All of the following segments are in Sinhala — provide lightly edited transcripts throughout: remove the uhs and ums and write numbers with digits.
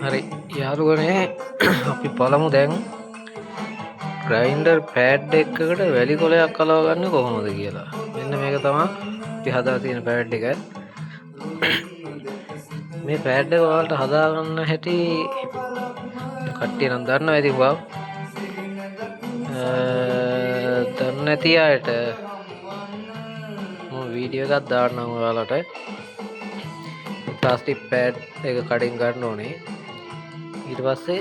හරි යාළුවනේ අපි බලමු දැන් ග්‍රයින්ඩර් පෑඩ් එකකට වැලි කොලයක් කලව ගන්න කොහොමද කියලා. මෙන්න මේක තමයි අපි හදා තියෙන පෑඩ් එක. මේ පෑඩ් එක ඔයාලට හදා ගන්න හැටි කට්ටිය නම් දන්නවා ඉතින් බා. දන්නේ නැති අයට මම වීඩියෝ එකක් දාන්නම් ඔයාලට. ප්ලාස්ටික් පෑඩ් එක කඩින් ගන්න ඕනේ. ඊට පස්සේ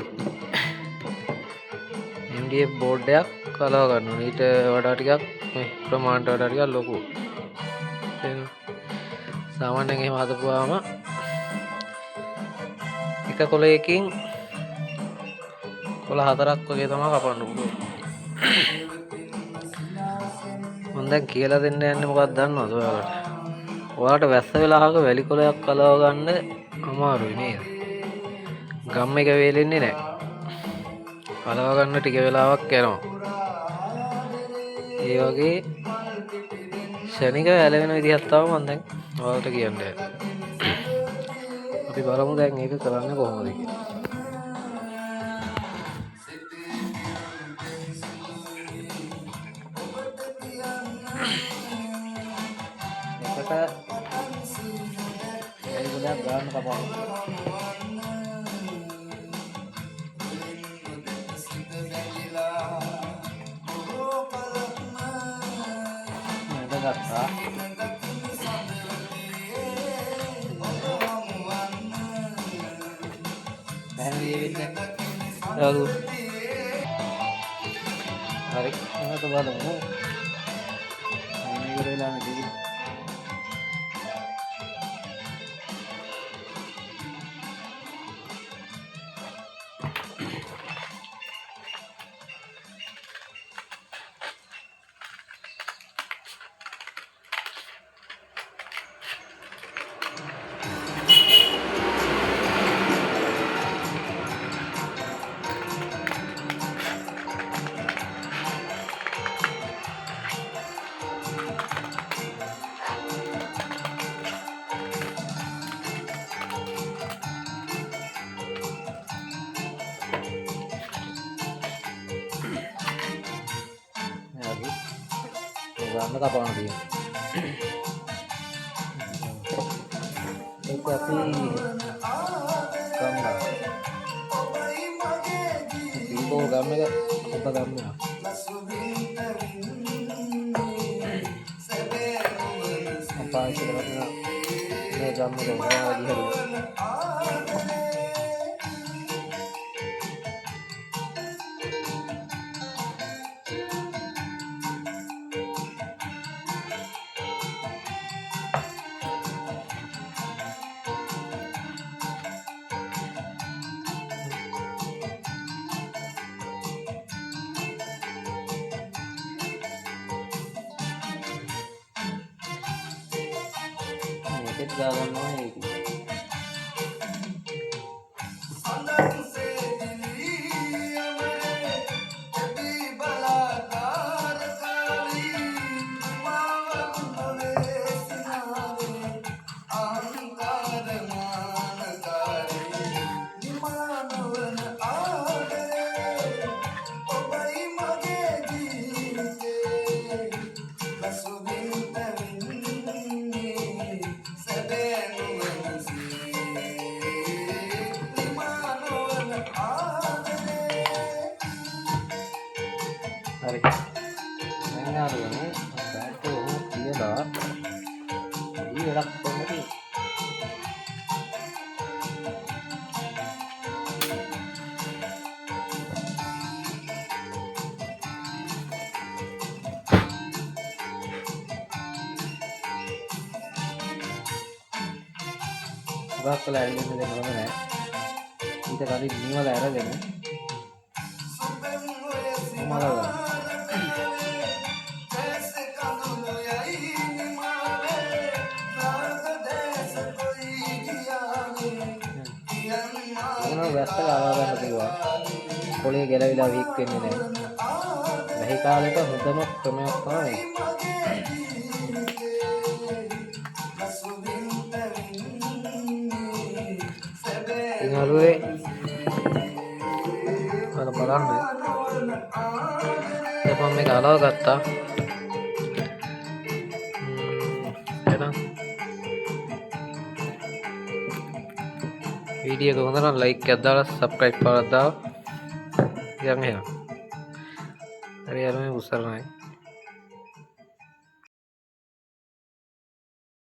MDF බෝඩ් එකක් කලව ගන්න ඕනේ. ඊට වඩා ටිකක් මේ ප්‍රමාණයට වඩා ටිකක් ලොකු. දැන් සාමාන්‍යයෙන් එහෙම හදපුවාම එක කොලයකින් කොළ 4ක් වගේ තමයි කපන්න පුළුවන්. මම දැන් කියලා දෙන්න යන්නේ මොකක්ද දන්නවද ඔයාලට? ඔයාලට වැස්ස වෙලාවක වැලි කොලයක් කලව ගන්න අමාරුයි නේද? ගම් එක වේලෙන්නේ නැහැ. කලව ගන්න ටික වෙලාවක් යනවා. ඒ වගේ ශනික ඇලවෙන විදිහක් තමයි මම දැන් ඔයාලට කියන්නේ. අපි බලමු දැන් මේක කරන්නේ කොහොමද කියලා. එකට වැලි කොලයක් ගන්න කපන්න. ගත්තා. හරි එහෙනම් බලමු. මේක වෙලා නැති. ගන්න කපන්න තියෙනවා. ඒක අපි ගම්මා. දීපෝ ගම් එක අප ගම්මා. අපායිෂ කරලා මේ ගම් එක වඩා දිහා. මේකත් දාගන්නවා ඒක. හරි. දැන් ආරෝනේ බෑට් එක උහුම් තියලා ඊ වැඩක් කරන්න තියෙනවා. ගාක් කළා ඇවිල්ලා දෙන්න හොඳ නැහැ. ඊට කලින් නිවල අරගෙන මලවා වැස්ස ගාවා ගන්න පුළුවන්. පොළේ ගැලවිලා වීක් වෙන්නේ නැහැ. වැහි කාලෙට හොඳම ක්‍රමයක් තමයි. යාළුවේ ඔයාලා බලන්න දැන් මම මේක අලව ගත්තා එහෙනම් වීඩියෝ එක හොඳ නම් ලයික් එකක් දාලා සබ්ස්ක්‍රයිබ් කරලා දාලා යන්න එහෙනම් හරි යාළුවනේ උසරණයි